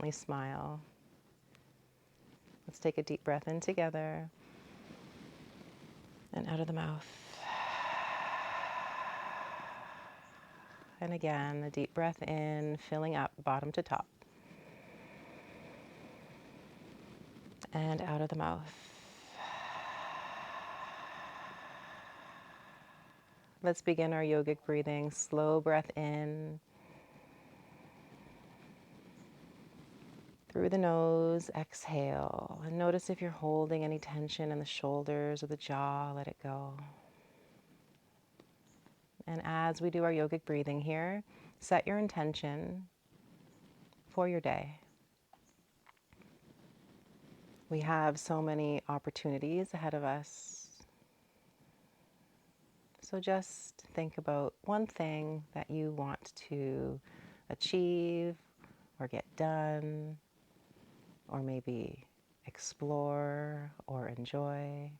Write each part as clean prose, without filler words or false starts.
gently smile. Let's take a deep breath in together and out of the mouth. And again, a deep breath in, filling up bottom to top. And out of the mouth. Let's begin our yogic breathing. Slow breath in. Through the nose, exhale. And notice if you're holding any tension in the shoulders or the jaw, let it go. And as we do our yogic breathing here, set your intention for your day. We have so many opportunities ahead of us. So just think about one thing that you want to achieve or get done, or maybe explore or enjoy.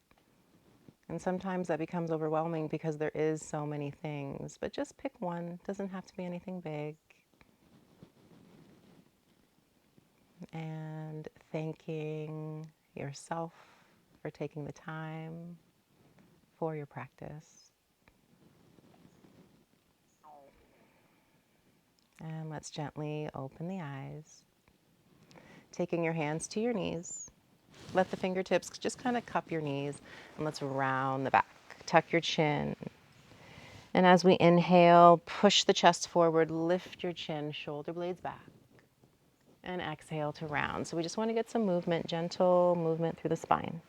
And sometimes that becomes overwhelming because there is so many things, but just pick one. It doesn't have to be anything big. And thanking yourself for taking the time for your practice. And let's gently open the eyes. Taking your hands to your knees. Let the fingertips just kind of cup your knees, and let's round the back. Tuck your chin. And as we inhale, push the chest forward, lift your chin, shoulder blades back. And exhale to round. So we just want to get some movement, gentle movement through the spine.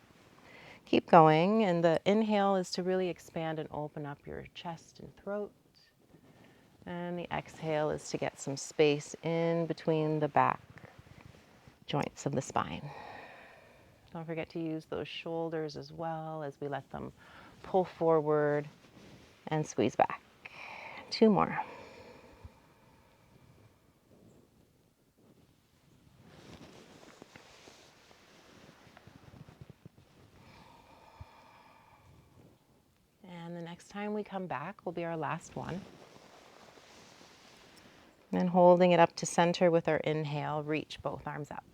Keep going, and the inhale is to really expand and open up your chest and throat. And the exhale is to get some space in between the back joints of the spine. Don't forget to use those shoulders as well as we let them pull forward and squeeze back. 2 more. And the next time we come back will be our last one. And holding it up to center with our inhale, reach both arms up.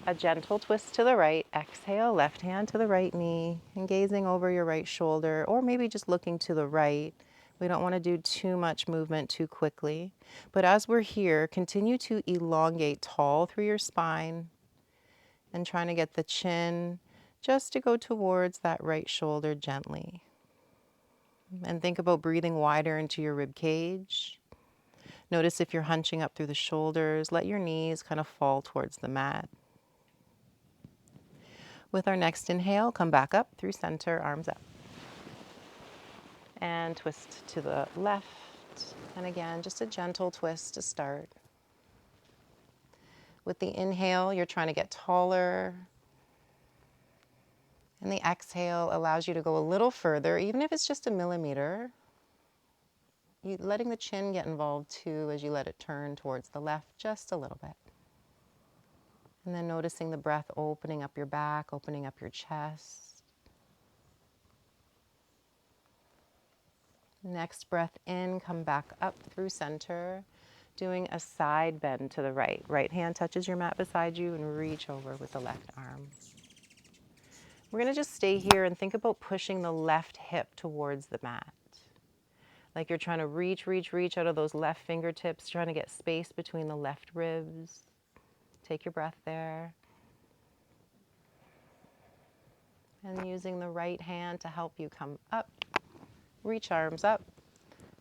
A gentle twist to the right, exhale, left hand to the right knee, and gazing over your right shoulder, or maybe just looking to the right. We don't want to do too much movement too quickly. But as we're here, continue to elongate tall through your spine and trying to get the chin just to go towards that right shoulder gently. And think about breathing wider into your rib cage. Notice if you're hunching up through the shoulders, let your knees kind of fall towards the mat. With our next inhale, come back up through center, arms up. And twist to the left. And again, just a gentle twist to start. With the inhale, you're trying to get taller. And the exhale allows you to go a little further, even if it's just a millimeter. Letting the chin get involved too as you let it turn towards the left just a little bit. And then noticing the breath opening up your back, opening up your chest. Next breath in, come back up through center, doing a side bend to the right. Right hand touches your mat beside you and reach over with the left arm. We're going to just stay here and think about pushing the left hip towards the mat. Like you're trying to reach out of those left fingertips, trying to get space between the left ribs. Take your breath there. And using the right hand to help you come up, reach arms up,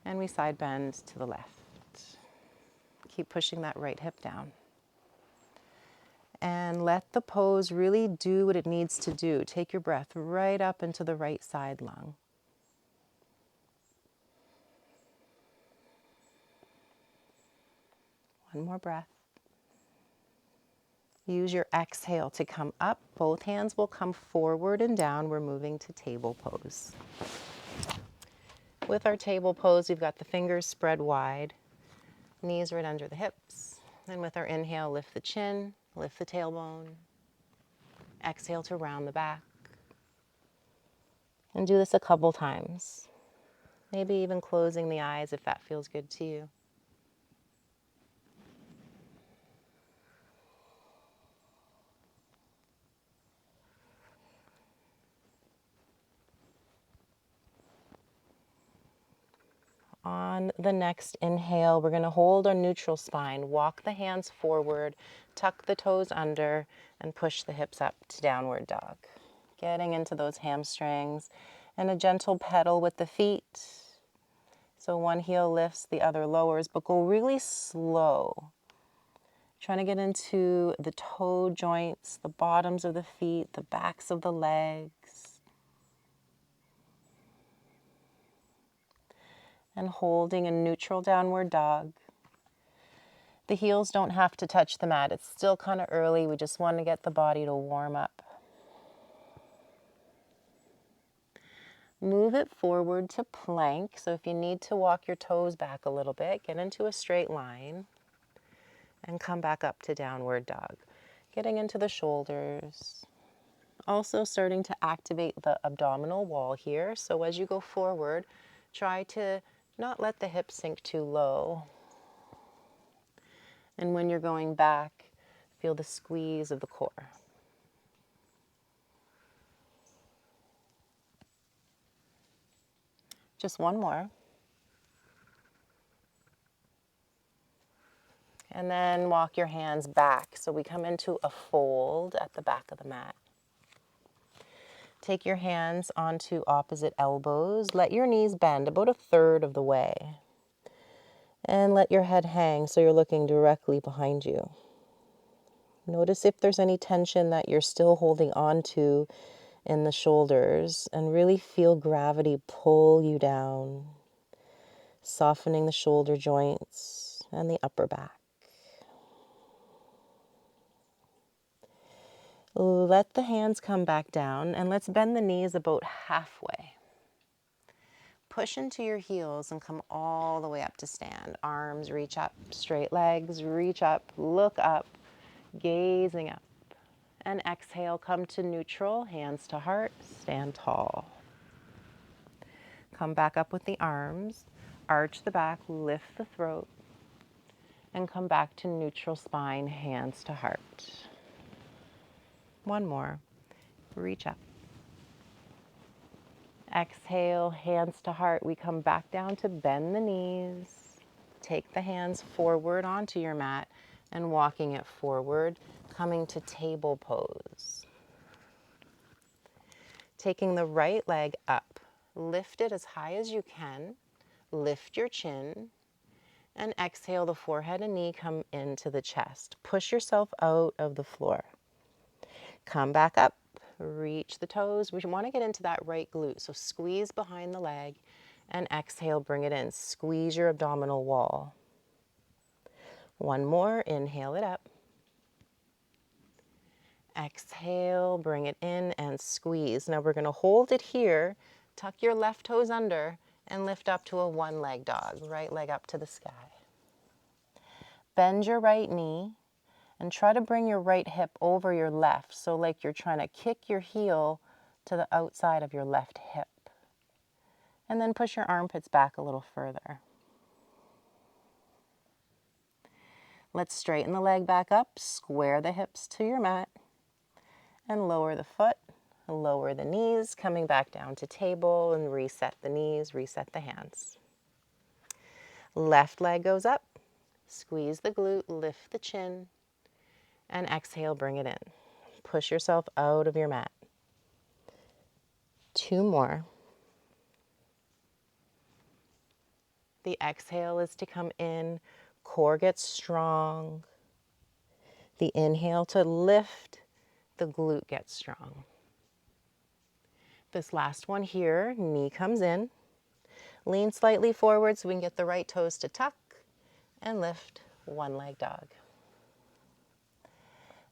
and we side bend to the left. Keep pushing that right hip down. And let the pose really do what it needs to do. Take your breath right up into the right side lung. One more breath. Use your exhale to come up. Both hands will come forward and down. We're moving to table pose. With our table pose, we've got the fingers spread wide, knees right under the hips. And with our inhale, lift the chin, lift the tailbone. Exhale to round the back. And do this a couple times. Maybe even closing the eyes if that feels good to you. On the next inhale, we're going to hold our neutral spine, walk the hands forward, tuck the toes under, and push the hips up to downward dog. Getting into those hamstrings, and a gentle pedal with the feet. So one heel lifts, the other lowers, but go really slow. Trying to get into the toe joints, the bottoms of the feet, the backs of the legs. And holding a neutral downward dog. The heels don't have to touch the mat. It's still kind of early. We just want to get the body to warm up. Move it forward to plank. So if you need to walk your toes back a little bit, get into a straight line and come back up to downward dog. Getting into the shoulders. Also starting to activate the abdominal wall here. So as you go forward, try to not let the hips sink too low. And when you're going back, feel the squeeze of the core. Just one more. And then walk your hands back. So we come into a fold at the back of the mat. Take your hands onto opposite elbows. Let your knees bend about a third of the way. And let your head hang so you're looking directly behind you. Notice if there's any tension that you're still holding on to in the shoulders, and really feel gravity pull you down, softening the shoulder joints and the upper back. Let the hands come back down, and let's bend the knees about halfway. Push into your heels and come all the way up to stand. Arms reach up, straight legs reach up, look up, gazing up. And exhale, come to neutral, hands to heart, stand tall. Come back up with the arms, arch the back, lift the throat, and come back to neutral spine, hands to heart. One more. Reach up. Exhale, hands to heart. We come back down to bend the knees. Take the hands forward onto your mat and walking it forward, coming to table pose. Taking the right leg up. Lift it as high as you can. Lift your chin. And exhale, the forehead and knee come into the chest. Push yourself out of the floor. Come back up, reach the toes. We want to get into that right glute. So squeeze behind the leg and exhale, bring it in. Squeeze your abdominal wall. One more, inhale it up. Exhale, bring it in and squeeze. Now we're going to hold it here, tuck your left toes under and lift up to a one-leg dog. Right leg up to the sky. Bend your right knee. And try to bring your right hip over your left, so like you're trying to kick your heel to the outside of your left hip. And then push your armpits back a little further. Let's straighten the leg back up, square the hips to your mat, and lower the foot, lower the knees, coming back down to table, and reset the knees, reset the hands. Left leg goes up, squeeze the glute, lift the chin, and exhale, bring it in. Push yourself out of your mat. Two more. The exhale is to come in, core gets strong. The inhale to lift, the glute gets strong. This last one here, knee comes in. Lean slightly forward so we can get the right toes to tuck and lift, one leg dog.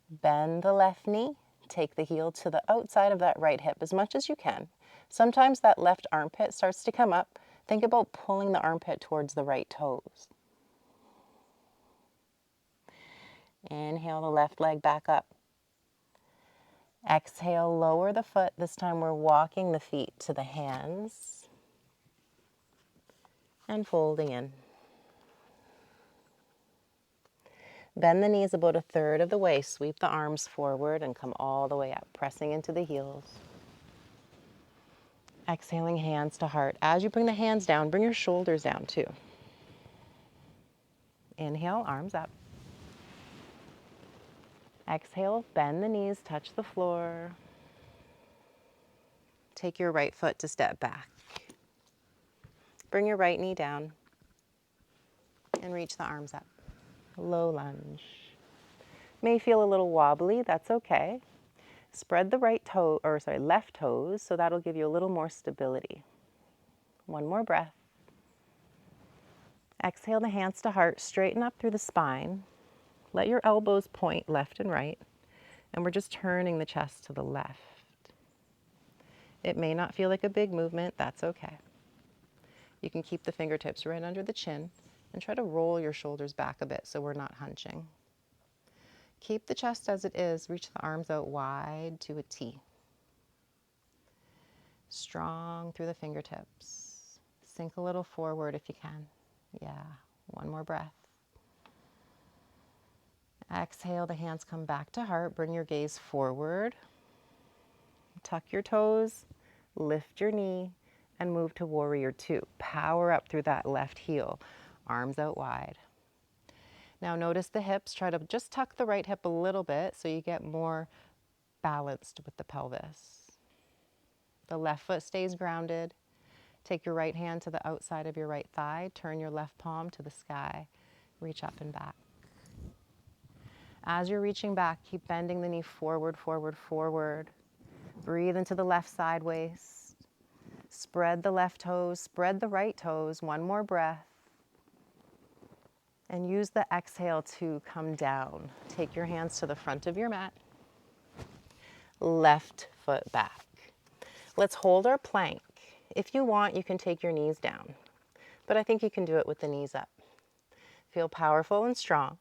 Bend the left knee, take the heel to the outside of that right hip as much as you can. Sometimes that left armpit starts to come up. Think about pulling the armpit towards the right toes. Inhale the left leg back up. Exhale, lower the foot. This time we're walking the feet to the hands and folding in. Bend the knees about a third of the way. Sweep the arms forward and come all the way up, pressing into the heels. Exhaling, hands to heart. As you bring the hands down, bring your shoulders down too. Inhale, arms up. Exhale, bend the knees, touch the floor. Take your right foot to step back. Bring your right knee down and reach the arms up. Low lunge. May feel a little wobbly, that's okay. Spread the left toes, so that'll give you a little more stability. One more breath. Exhale the hands to heart, straighten up through the spine. Let your elbows point left and right, and we're just turning the chest to the left. It may not feel like a big movement, that's okay. You can keep the fingertips right under the chin and try to roll your shoulders back a bit so we're not hunching. Keep the chest as it is, reach the arms out wide to a T. Strong through the fingertips. Sink a little forward if you can. Yeah, one more breath. Exhale, the hands come back to heart. Bring your gaze forward. Tuck your toes, lift your knee, and move to warrior two. Power up through that left heel. Arms out wide. Now notice the hips. Try to just tuck the right hip a little bit so you get more balanced with the pelvis. The left foot stays grounded. Take your right hand to the outside of your right thigh. Turn your left palm to the sky. Reach up and back. As you're reaching back, keep bending the knee forward, forward, forward. Breathe into the left side waist. Spread the left toes, spread the right toes. One more breath. And use the exhale to come down. Take your hands to the front of your mat. Left foot back. Let's hold our plank. If you want, you can take your knees down, but I think you can do it with the knees up. Feel powerful and strong.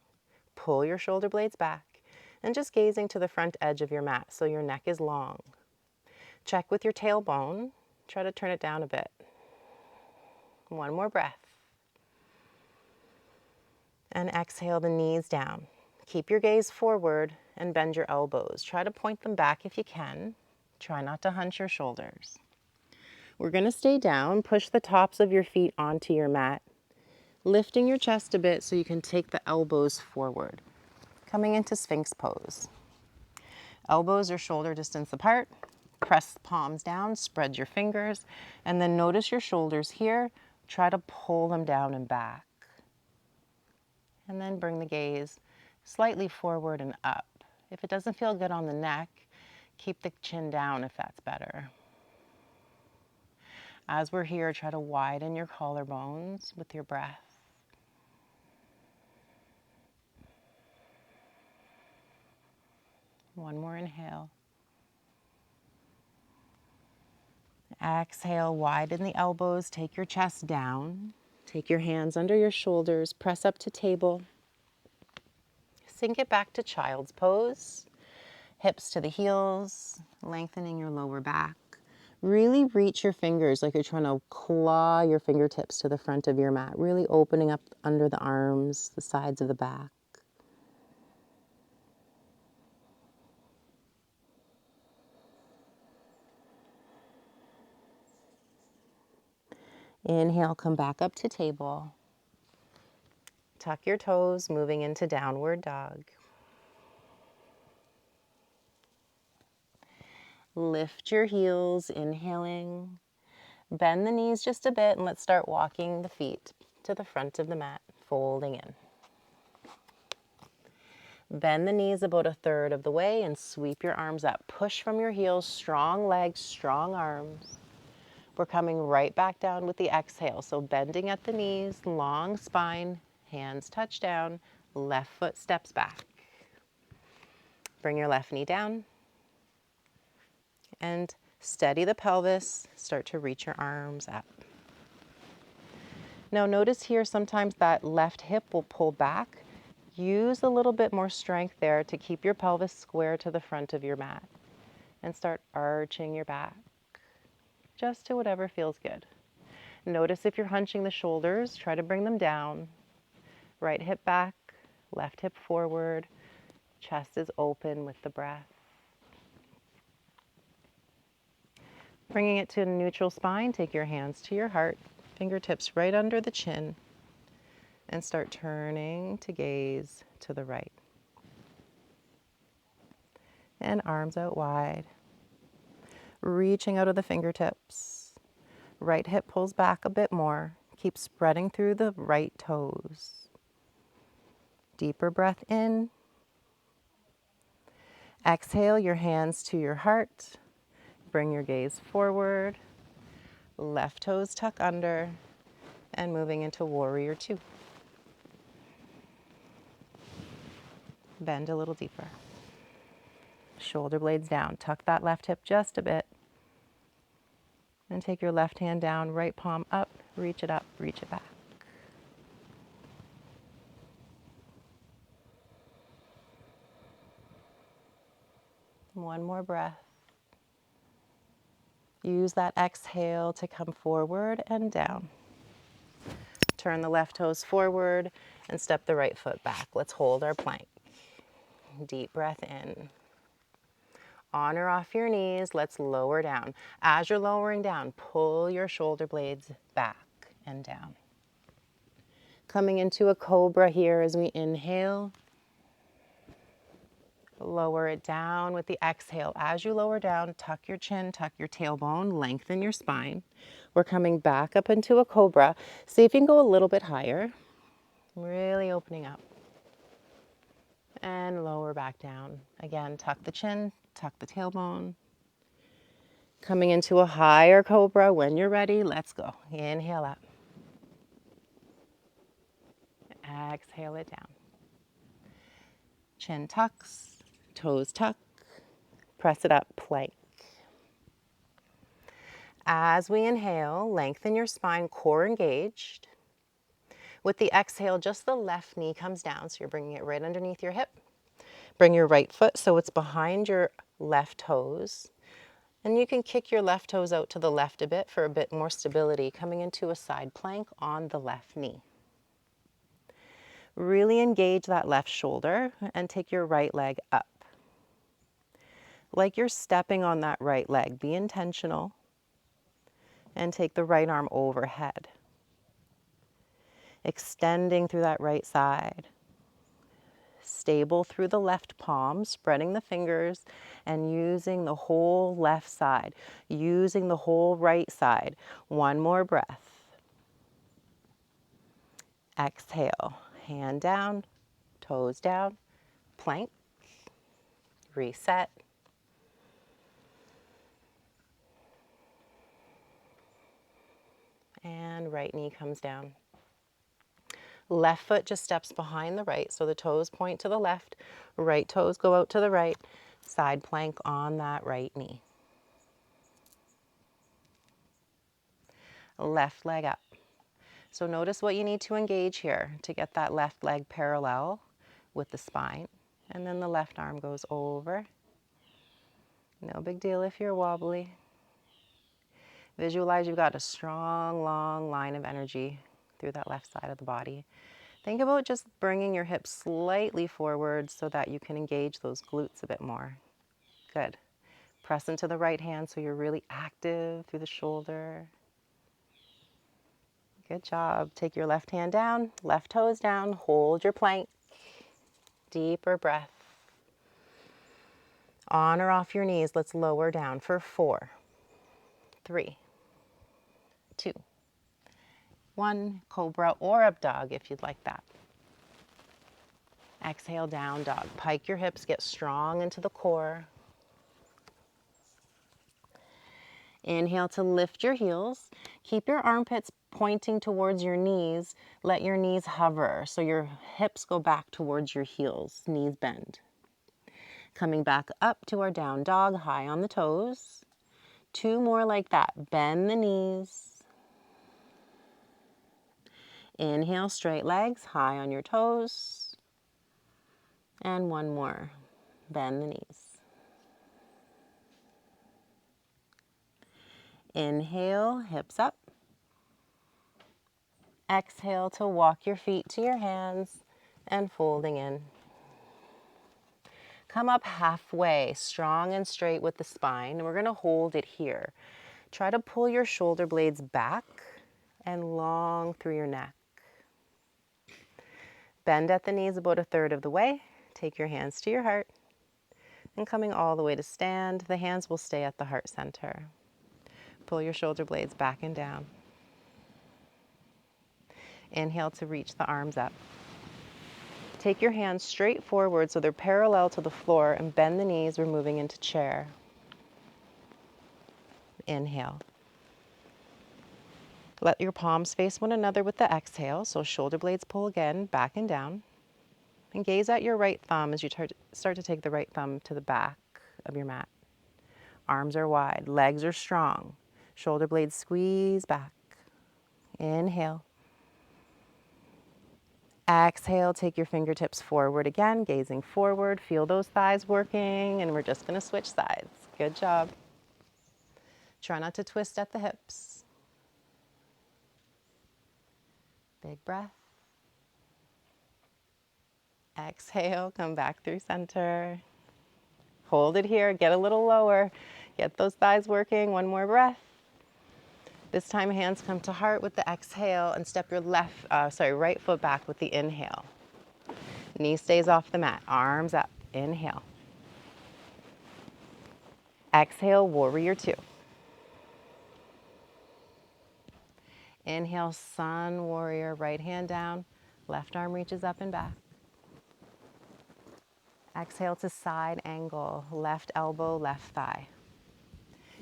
Pull your shoulder blades back and just gazing to the front edge of your mat so your neck is long. Check with your tailbone. Try to turn it down a bit. One more breath. And exhale the knees down. Keep your gaze forward and bend your elbows. Try to point them back if you can. Try not to hunch your shoulders. We're going to stay down. Push the tops of your feet onto your mat, lifting your chest a bit so you can take the elbows forward. Coming into Sphinx pose. Elbows are shoulder distance apart. Press the palms down, spread your fingers, and then notice your shoulders here. Try to pull them down and back. And then bring the gaze slightly forward and up. If it doesn't feel good on the neck, keep the chin down if that's better. As we're here, try to widen your collarbones with your breath. One more inhale. Exhale, widen the elbows, take your chest down. Take your hands under your shoulders, press up to table. Sink it back to child's pose. Hips to the heels, lengthening your lower back. Really reach your fingers like you're trying to claw your fingertips to the front of your mat, really opening up under the arms, the sides of the back. Inhale, come back up to table. Tuck your toes, moving into downward dog. Lift your heels, inhaling. Bend the knees just a bit and let's start walking the feet to the front of the mat, folding in. Bend the knees about a third of the way and sweep your arms up. Push from your heels, strong legs, strong arms. We're coming right back down with the exhale. So bending at the knees, long spine, hands touch down, left foot steps back. Bring your left knee down and steady the pelvis. Start to reach your arms up. Now notice here sometimes that left hip will pull back. Use a little bit more strength there to keep your pelvis square to the front of your mat and start arching your back just to whatever feels good. Notice if you're hunching the shoulders, try to bring them down. Right hip back, left hip forward, chest is open with the breath. Bringing it to a neutral spine, take your hands to your heart, fingertips right under the chin, and start turning to gaze to the right. And arms out wide, reaching out of the fingertips. Right hip pulls back a bit more. Keep spreading through the right toes. Deeper breath in. Exhale your hands to your heart. Bring your gaze forward. Left toes tuck under. And moving into warrior two. Bend a little deeper. Shoulder blades down. Tuck that left hip just a bit. And take your left hand down, right palm up, reach it back. One more breath. Use that exhale to come forward and down. Turn the left toes forward and step the right foot back. Let's hold our plank. Deep breath in. On or off your knees, let's lower down. As you're lowering down, pull your shoulder blades back and down. Coming into a cobra here as we inhale. Lower it down with the exhale. As you lower down, tuck your chin, tuck your tailbone, lengthen your spine. We're coming back up into a cobra. See if you can go a little bit higher. Really opening up. And lower back down. Again, tuck the chin, tuck the tailbone. Coming into a higher cobra. When you're ready, let's go. Inhale up. Exhale it down. Chin tucks, toes tuck. Press it up, plank. As we inhale, lengthen your spine, core engaged. With the exhale, just the left knee comes down, so you're bringing it right underneath your hip. Bring your right foot so it's behind your left toes. And you can kick your left toes out to the left a bit for a bit more stability, coming into a side plank on the left knee. Really engage that left shoulder and take your right leg up. Like you're stepping on that right leg, be intentional. And take the right arm overhead. Extending through that right side. Stable through the left palm, spreading the fingers and using the whole left side, using the whole right side. One more breath. Exhale, hand down, toes down, plank, reset. And right knee comes down. Left foot just steps behind the right, so the toes point to the left, right toes go out to the right, side plank on that right knee. Left leg up. So notice what you need to engage here to get that left leg parallel with the spine. And then the left arm goes over. No big deal if you're wobbly. Visualize you've got a strong, long line of energy through that left side of the body. Think about just bringing your hips slightly forward so that you can engage those glutes a bit more. Good. Press into the right hand so you're really active through the shoulder. Good job. Take your left hand down, left toes down, hold your plank. Deeper breath. On or off your knees, let's lower down for 4, 3, 2, 1. Cobra or up dog if you'd like that. Exhale, down dog. Pike your hips, get strong into the core. Inhale to lift your heels. Keep your armpits pointing towards your knees. Let your knees hover so your hips go back towards your heels. Knees bend. Coming back up to our down dog, high on the toes. 2 more like that. Bend the knees. Inhale, straight legs, high on your toes. And 1 more. Bend the knees. Inhale, hips up. Exhale to walk your feet to your hands and folding in. Come up halfway, strong and straight with the spine. And we're going to hold it here. Try to pull your shoulder blades back and long through your neck. Bend at the knees about 1/3 of the way. Take your hands to your heart. And coming all the way to stand, the hands will stay at the heart center. Pull your shoulder blades back and down. Inhale to reach the arms up. Take your hands straight forward so they're parallel to the floor and bend the knees, we're moving into chair. Inhale. Let your palms face one another with the exhale, so shoulder blades pull again, back and down. And gaze at your right thumb as you start to take the right thumb to the back of your mat. Arms are wide, legs are strong. Shoulder blades squeeze back. Inhale. Exhale, take your fingertips forward again, gazing forward. Feel those thighs working, and we're just going to switch sides. Good job. Try not to twist at the hips. Big breath. Exhale, come back through center. Hold it here, get a little lower. Get those thighs working, one more breath. This time hands come to heart with the exhale and step your right foot back with the inhale. Knee stays off the mat, arms up, inhale. Exhale, warrior two. Inhale, sun warrior, right hand down, left arm reaches up and back. Exhale to side angle, left elbow, left thigh.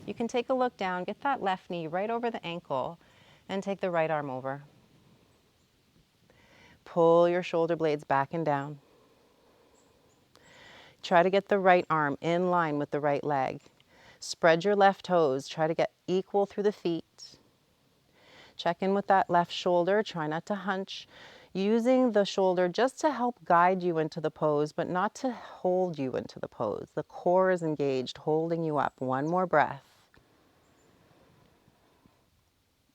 You can take a look down, get that left knee right over the ankle, and take the right arm over. Pull your shoulder blades back and down. Try to get the right arm in line with the right leg. Spread your left toes, try to get equal through the feet. Check in with that left shoulder, try not to hunch. Using the shoulder just to help guide you into the pose, but not to hold you into the pose. The core is engaged, holding you up. One more breath.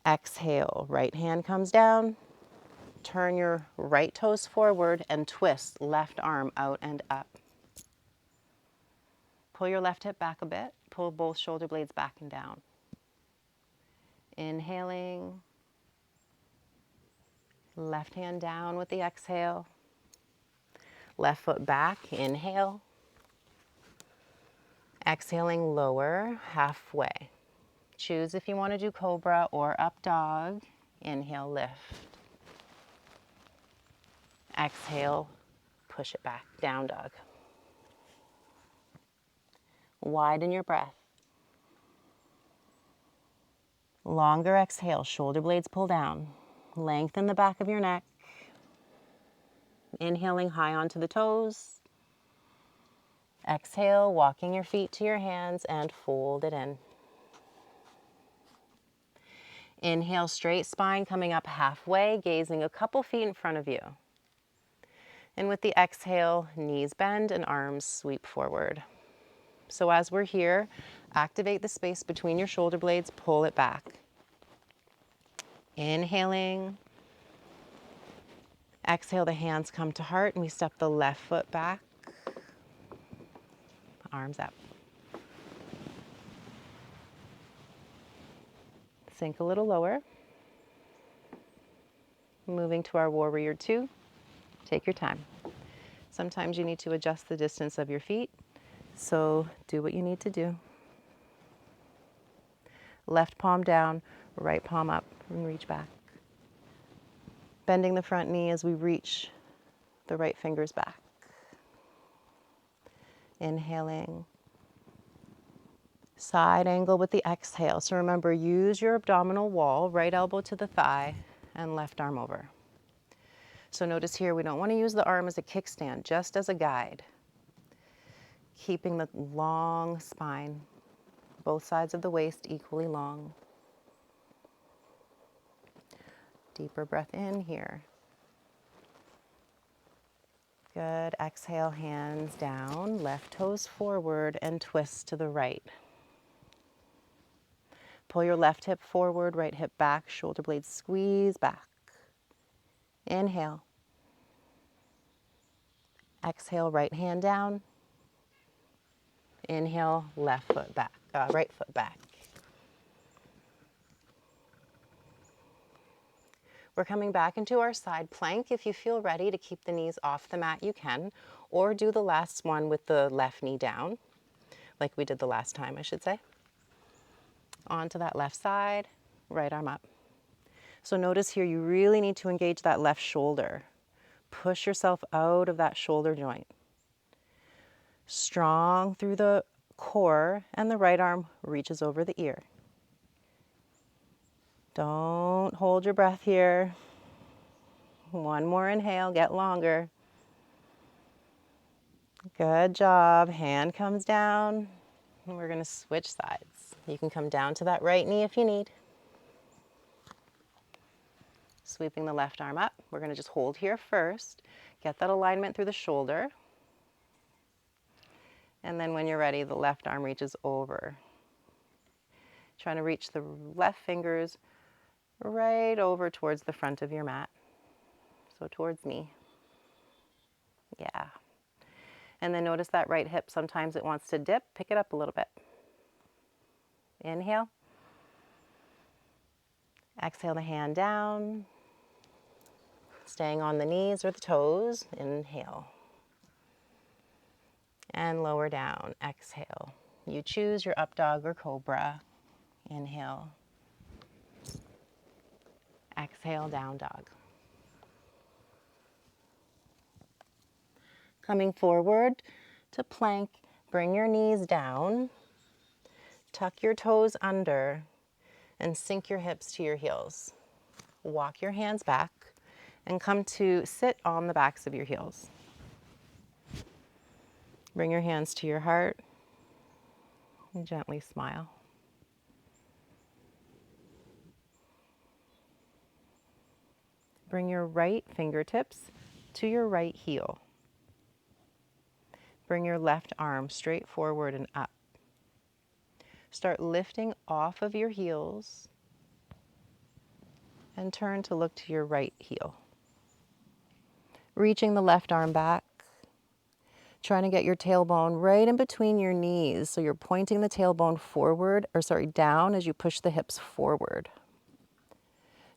Exhale, right hand comes down. Turn your right toes forward and twist left arm out and up. Pull your left hip back a bit. Pull both shoulder blades back and down. Inhaling. Left hand down with the exhale. Left foot back, inhale. Exhaling, lower, halfway. Choose if you want to do cobra or up dog. Inhale, lift. Exhale, push it back, down dog. Widen your breath. Longer exhale, shoulder blades pull down. Lengthen the back of your neck. Inhaling high onto the toes. Exhale, walking your feet to your hands and fold it in. Inhale, straight spine coming up halfway, gazing a couple feet in front of you. And with the exhale, knees bend and arms sweep forward. So as we're here, activate the space between your shoulder blades, pull it back. Inhaling. Exhale, the hands come to heart and we step the left foot back. Arms up. Sink a little lower. Moving to our warrior two. Take your time. Sometimes you need to adjust the distance of your feet, so do what you need to do. Left palm down, right palm up, and reach back. Bending the front knee as we reach the right fingers back. Inhaling. Side angle with the exhale. So remember, use your abdominal wall, right elbow to the thigh, and left arm over. So notice here, we don't want to use the arm as a kickstand, just as a guide. Keeping the long spine, both sides of the waist equally long. Deeper breath in here. Good. Exhale, hands down, left toes forward, and twist to the right. Pull your left hip forward, right hip back, shoulder blades squeeze back. Inhale. Exhale, right hand down. Inhale, left foot back, right foot back. We're coming back into our side plank. If you feel ready to keep the knees off the mat, you can, or do the last one with the left knee down, like we did the last time, I should say. Onto that left side, right arm up. So notice here, you really need to engage that left shoulder. Push yourself out of that shoulder joint. Strong through the core, and the right arm reaches over the ear. Don't hold your breath here. One more inhale, get longer. Good job. Hand comes down, and we're going to switch sides. You can come down to that right knee if you need. Sweeping the left arm up. We're going to just hold here first. Get that alignment through the shoulder. And then when you're ready, the left arm reaches over. Trying to reach the left fingers right over towards the front of your mat. So towards me. Yeah. And then notice that right hip. Sometimes it wants to dip. Pick it up a little bit. Inhale. Exhale the hand down. Staying on the knees or the toes. Inhale. And lower down. Exhale. You choose your up dog or cobra. Inhale. Exhale, down dog. Coming forward to plank, bring your knees down, tuck your toes under, and sink your hips to your heels. Walk your hands back and come to sit on the backs of your heels. Bring your hands to your heart and gently smile. Bring your right fingertips to your right heel. Bring your left arm straight forward and up. Start lifting off of your heels and turn to look to your right heel. Reaching the left arm back, trying to get your tailbone right in between your knees. So you're pointing the tailbone down as you push the hips forward.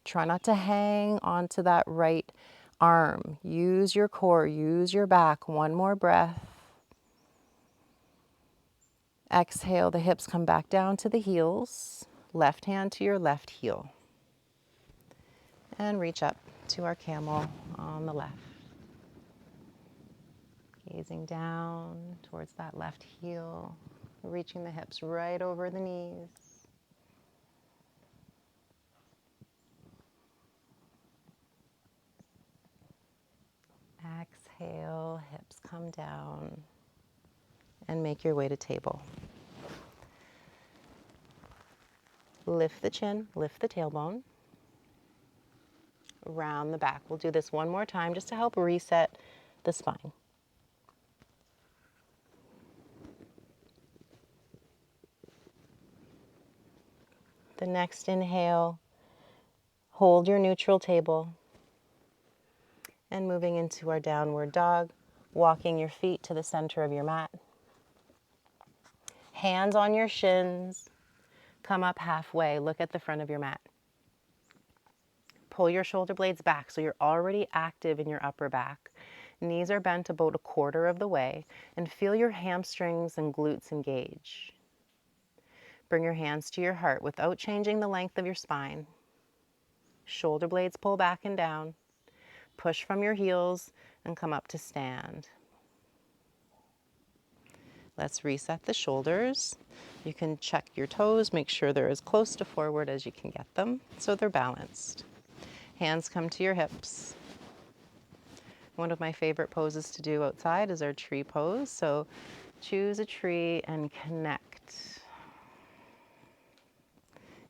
Try not to hang onto that right arm. Use your core, use your back. One more breath. Exhale, the hips come back down to the heels. Left hand to your left heel. And reach up to our camel on the left. Gazing down towards that left heel, reaching the hips right over the knees. Exhale, hips come down, and make your way to table. Lift the chin, lift the tailbone. Round the back. We'll do this one more time just to help reset the spine. The next inhale, hold your neutral table. And moving into our downward dog, walking your feet to the center of your mat. Hands on your shins, come up halfway, look at the front of your mat. Pull your shoulder blades back so you're already active in your upper back. Knees are bent about 1/4 of the way, and feel your hamstrings and glutes engage. Bring your hands to your heart without changing the length of your spine. Shoulder blades pull back and down. Push from your heels and come up to stand. Let's reset the shoulders. You can check your toes, make sure they're as close to forward as you can get them so they're balanced. Hands come to your hips. One of my favorite poses to do outside is our tree pose. So choose a tree and connect.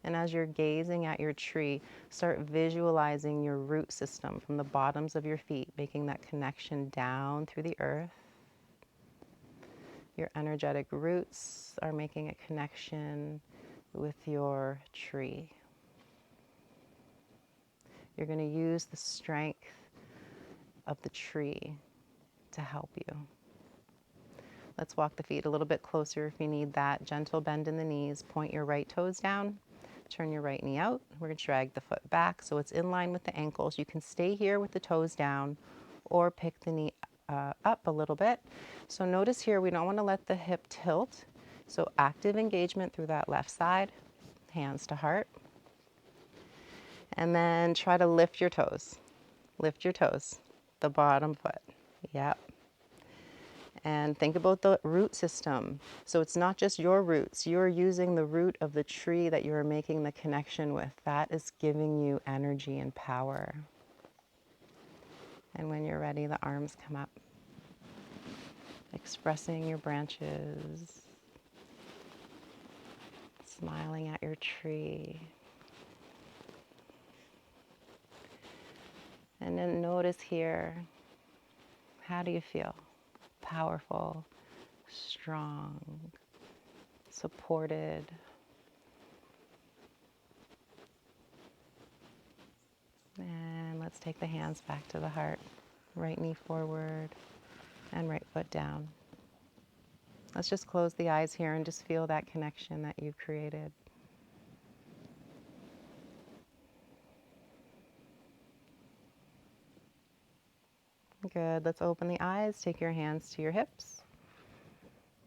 And as you're gazing at your tree, start visualizing your root system from the bottoms of your feet, making that connection down through the earth. Your energetic roots are making a connection with your tree. You're going to use the strength of the tree to help you. Let's walk the feet a little bit closer if you need that. Gentle bend in the knees. Point your right toes down. Turn your right knee out. We're going to drag the foot back so it's in line with the ankles. You can stay here with the toes down or pick the knee up a little bit. So notice here, we don't want to let the hip tilt. So active engagement through that left side, hands to heart. And then try to lift your toes. Lift your toes, the bottom foot. Yep. And think about the root system. So it's not just your roots. You're using the root of the tree that you're making the connection with. That is giving you energy and power. And when you're ready, the arms come up. Expressing your branches. Smiling at your tree. And then notice here, how do you feel? Powerful, strong, supported. And let's take the hands back to the heart. Right knee forward and right foot down. Let's just close the eyes here and just feel that connection that you've created. Good. Let's open the eyes. Take your hands to your hips.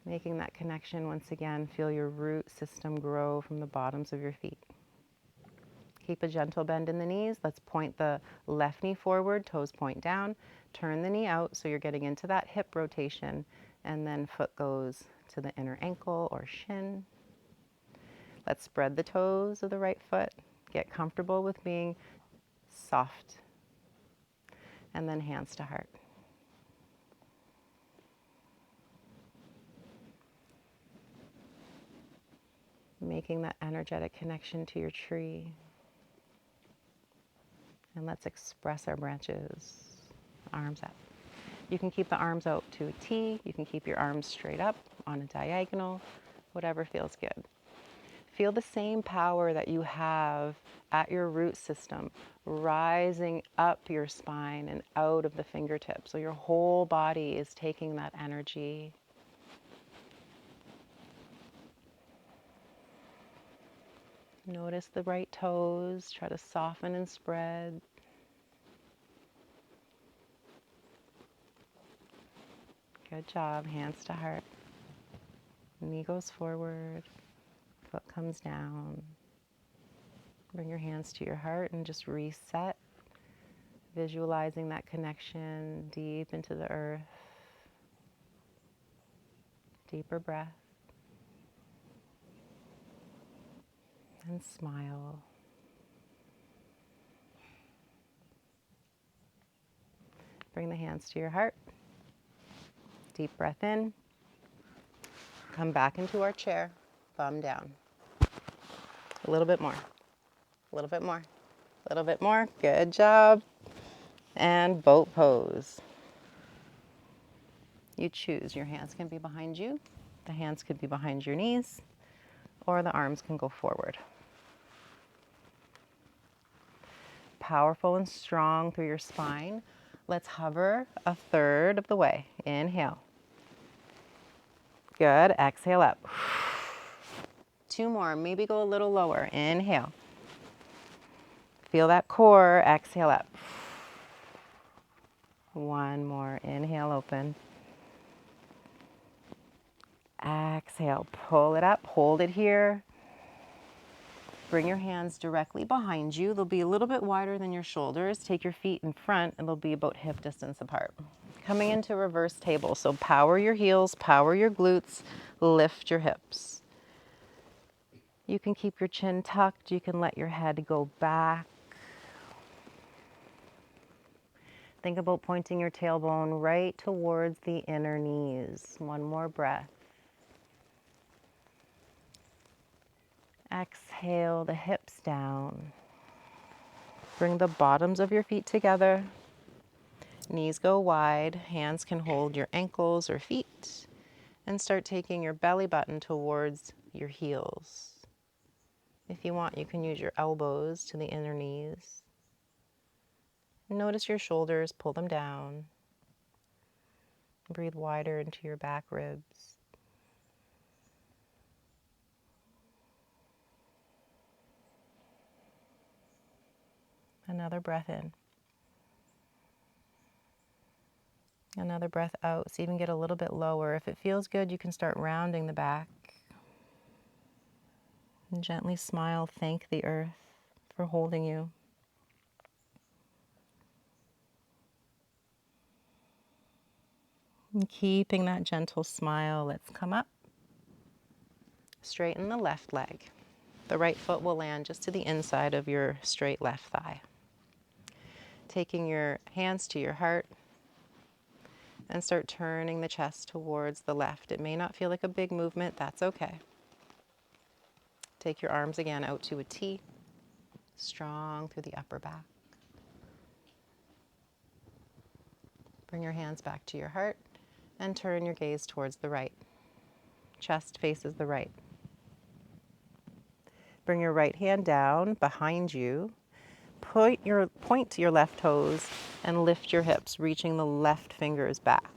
Making that connection once again. Feel your root system grow from the bottoms of your feet. Keep a gentle bend in the knees. Let's point the left knee forward, toes point down. Turn the knee out so you're getting into that hip rotation. And then foot goes to the inner ankle or shin. Let's spread the toes of the right foot. Get comfortable with being soft. And then hands to heart. Making that energetic connection to your tree. And let's express our branches. Arms up. You can keep the arms out to a T. You can keep your arms straight up on a diagonal, whatever feels good. Feel the same power that you have at your root system, rising up your spine and out of the fingertips. So your whole body is taking that energy. Notice the right toes. Try to soften and spread. Good job. Hands to heart. Knee goes forward. Foot comes down. Bring your hands to your heart and just reset. Visualizing that connection deep into the earth. Deeper breath. And smile. Bring the hands to your heart. Deep breath in. Come back into our chair. Bum down. A little bit more. A little bit more. A little bit more. Good job. And boat pose. You choose. Your hands can be behind you. The hands could be behind your knees. Or the arms can go forward. Powerful and strong through your spine. Let's hover a third of the way. Inhale. Good. Exhale up. 2 more. Maybe go a little lower. Inhale. Feel that core. Exhale up. 1 more. Inhale, open. Exhale. Pull it up. Hold it here. Bring your hands directly behind you. They'll be a little bit wider than your shoulders. Take your feet in front and they'll be about hip distance apart. Coming into reverse table. So power your heels, power your glutes, lift your hips. You can keep your chin tucked. You can let your head go back. Think about pointing your tailbone right towards the inner knees. 1 more breath. Exhale the hips down. Bring the bottoms of your feet together. Knees go wide. Hands can hold your ankles or feet. And start taking your belly button towards your heels. If you want, you can use your elbows to the inner knees. Notice your shoulders, pull them down. Breathe wider into your back ribs. Another breath in. Another breath out. So even get a little bit lower. If it feels good, you can start rounding the back. And gently smile. Thank the earth for holding you. And keeping that gentle smile, let's come up. Straighten the left leg. The right foot will land just to the inside of your straight left thigh. Taking your hands to your heart and start turning the chest towards the left. It may not feel like a big movement, that's okay. Take your arms again out to a T, strong through the upper back. Bring your hands back to your heart and turn your gaze towards the right. Chest faces the right. Bring your right hand down behind you. Point to your left toes and lift your hips, reaching the left fingers back.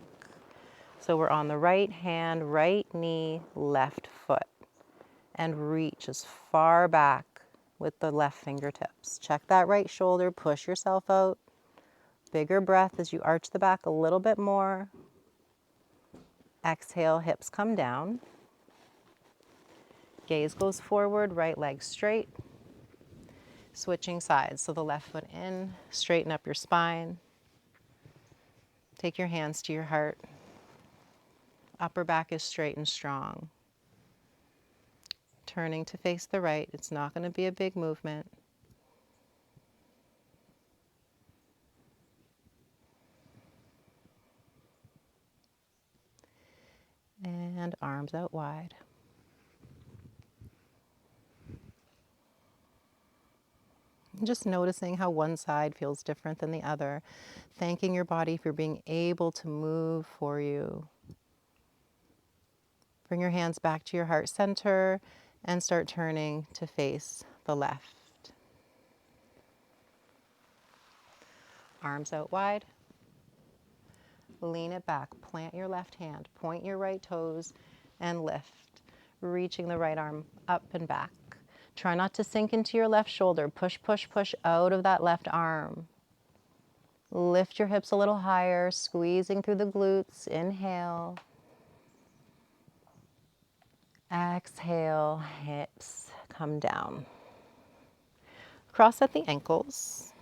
So we're on the right hand, right knee, left foot. And reach as far back with the left fingertips. Check that right shoulder, push yourself out. Bigger breath as you arch the back a little bit more. Exhale, hips come down. Gaze goes forward, right leg straight. Switching sides, so the left foot in, straighten up your spine. Take your hands to your heart. Upper back is straight and strong. Turning to face the right, it's not going to be a big movement. And arms out wide. Just noticing how one side feels different than the other. Thanking your body for being able to move for you. Bring your hands back to your heart center and start turning to face the left. Arms out wide. Lean it back. Plant your left hand. Point your right toes and lift. Reaching the right arm up and back. Try not to sink into your left shoulder. Push, push, push out of that left arm. Lift your hips a little higher, squeezing through the glutes. Inhale. Exhale, hips come down. Cross at the ankles.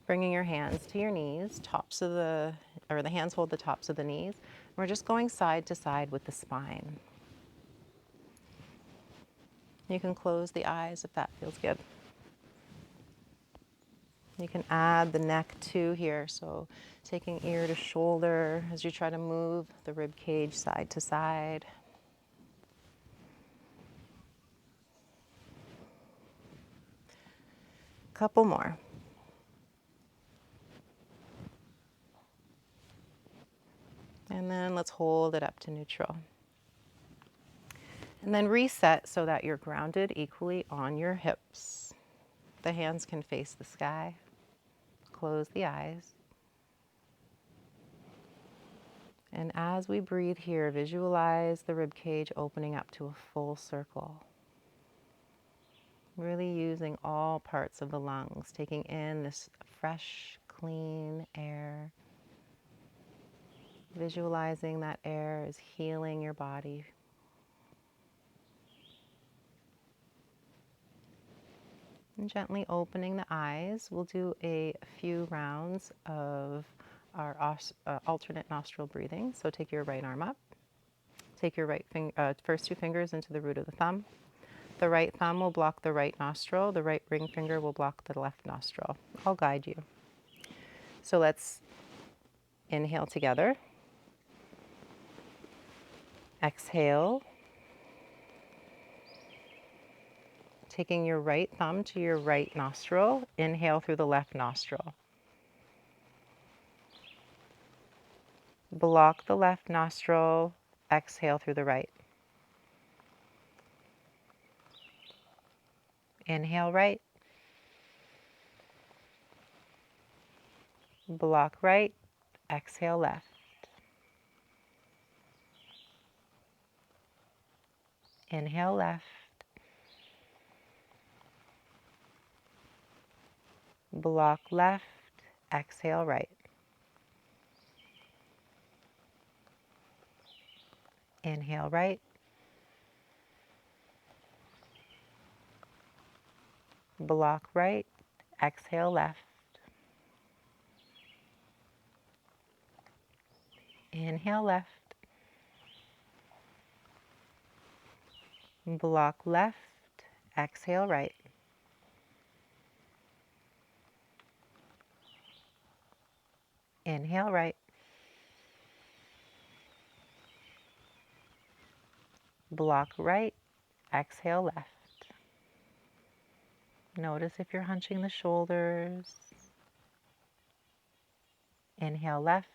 Bringing your hands to your knees, the hands hold the tops of the knees. We're just going side to side with the spine. You can close the eyes if that feels good. You can add the neck too here, so taking ear to shoulder as you try to move the rib cage side to side. Couple more. And then let's hold it up to neutral. And then reset so that you're grounded equally on your hips. The hands can face the sky. Close the eyes. And as we breathe here, visualize the rib cage opening up to a full circle. Really using all parts of the lungs, taking in this fresh, clean air. Visualizing that air is healing your body. And gently opening the eyes, we'll do a few rounds of our alternate nostril breathing. So take your right arm up. Take your first two fingers into the root of the thumb. The right thumb will block the right nostril. The right ring finger will block the left nostril. I'll guide you. So let's inhale together. Exhale. Taking your right thumb to your right nostril, inhale through the left nostril. Block the left nostril, exhale through the right. Inhale right. Block right, exhale left. Inhale left. Block left, exhale right. Inhale right. Block right, exhale left. Inhale left. Block left, exhale right. Inhale right. Block right, exhale left. Notice if you're hunching the shoulders. Inhale left.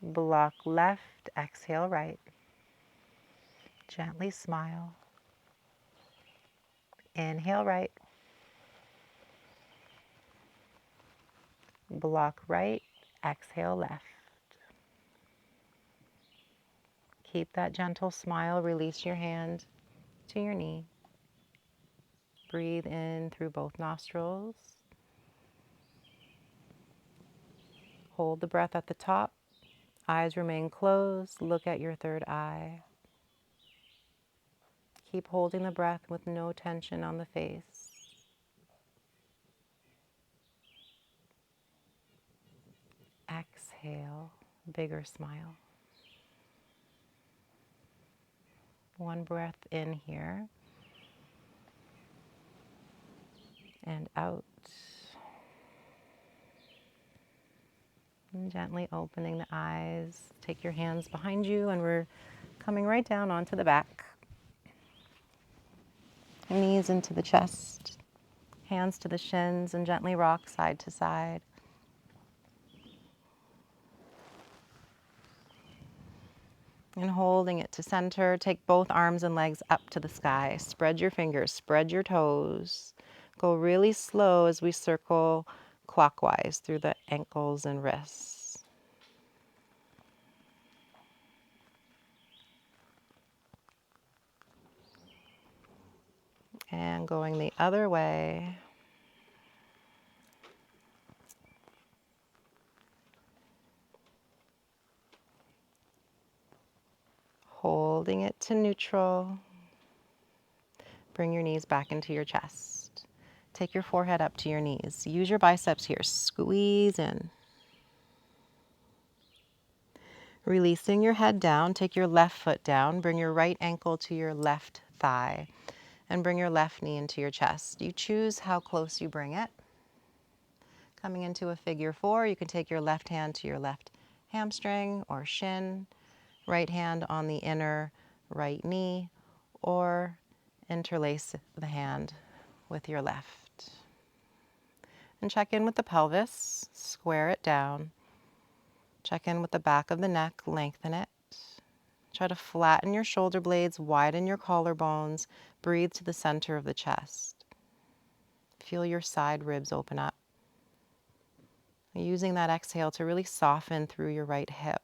Block left, exhale right. Gently smile. Inhale right. Block right, exhale left. Keep that gentle smile. Release your hand to your knee. Breathe in through both nostrils. Hold the breath at the top. Eyes remain closed. Look at your third eye. Keep holding the breath with no tension on the face. Exhale, bigger smile. One breath in here and out. And gently opening the eyes. Take your hands behind you and we're coming right down onto the back. Knees into the chest. Hands to the shins and gently rock side to side. And holding it to center, take both arms and legs up to the sky. Spread your fingers, spread your toes. Go really slow as we circle clockwise through the ankles and wrists. And going the other way. Holding it to neutral. Bring your knees back into your chest. Take your forehead up to your knees. Use your biceps here. Squeeze in. Releasing your head down, take your left foot down. Bring your right ankle to your left thigh. And bring your left knee into your chest. You choose how close you bring it. Coming into a figure four, you can take your left hand to your left hamstring or shin. Right hand on the inner right knee, or interlace the hand with your left. And check in with the pelvis, square it down. Check in with the back of the neck, lengthen it. Try to flatten your shoulder blades, widen your collarbones, breathe to the center of the chest. Feel your side ribs open up. Using that exhale to really soften through your right hip.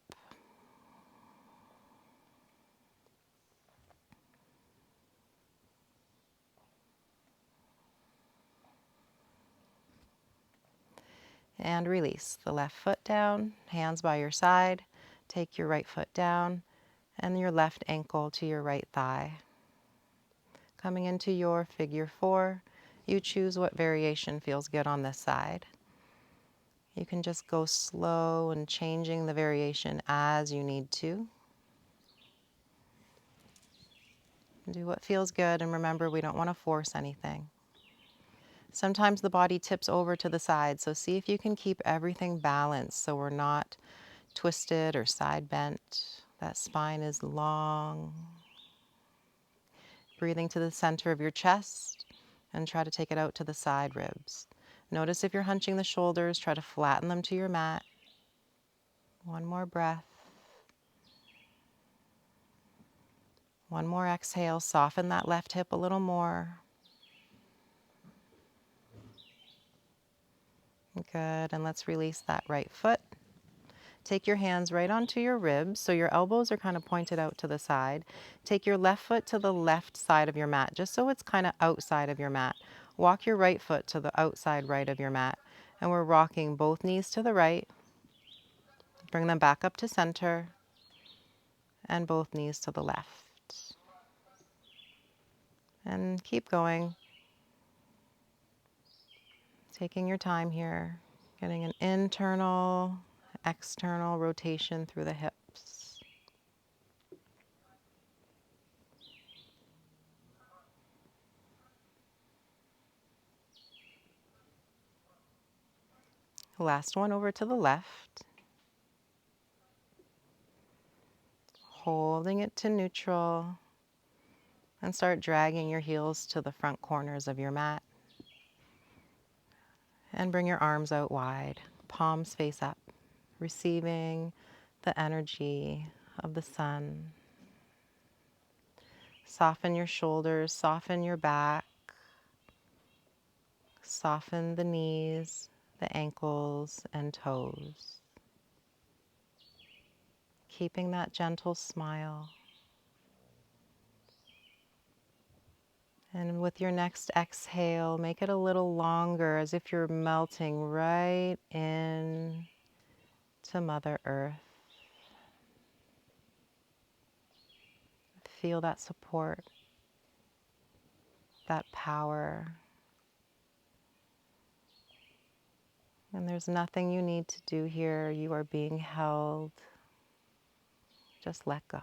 And release the left foot down, hands by your side. Take your right foot down and your left ankle to your right thigh. Coming into your figure four, you choose what variation feels good on this side. You can just go slow and changing the variation as you need to. Do what feels good, and remember, we don't want to force anything. Sometimes the body tips over to the side, so see if you can keep everything balanced so we're not twisted or side bent. That spine is long. Breathing to the center of your chest and try to take it out to the side ribs. Notice if you're hunching the shoulders, try to flatten them to your mat. One more breath. One more exhale, soften that left hip a little more. Good, and let's release that right foot. Take your hands right onto your ribs, so your elbows are kind of pointed out to the side. Take your left foot to the left side of your mat, just so it's kind of outside of your mat. Walk your right foot to the outside right of your mat. And we're rocking both knees to the right. Bring them back up to center. And both knees to the left. And keep going. Taking your time here. Getting an internal, external rotation through the hips. Last one over to the left. Holding it to neutral. And start dragging your heels to the front corners of your mat. And bring your arms out wide, palms face up, receiving the energy of the sun. Soften your shoulders, soften your back, soften the knees, the ankles and toes. Keeping that gentle smile. And with your next exhale, make it a little longer as if you're melting right in to Mother Earth. Feel that support, that power. And there's nothing you need to do here. You are being held. Just let go.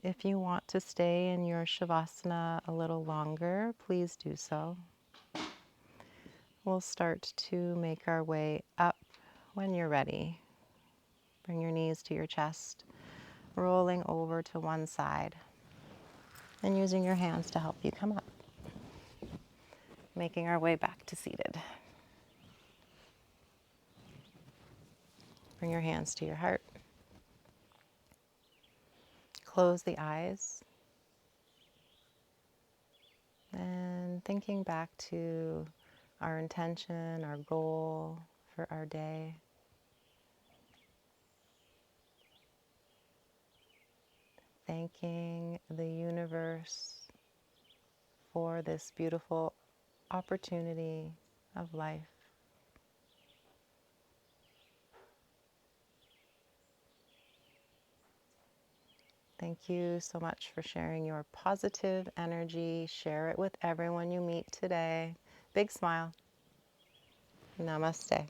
If you want to stay in your Shavasana a little longer, please do so. We'll start to make our way up when you're ready. Bring your knees to your chest, rolling over to one side, and using your hands to help you come up. Making our way back to seated. Bring your hands to your heart. Close the eyes. And thinking back to our intention, our goal for our day. Thanking the universe for this beautiful opportunity of life. Thank you so much for sharing your positive energy. Share it with everyone you meet today. Big smile. Namaste.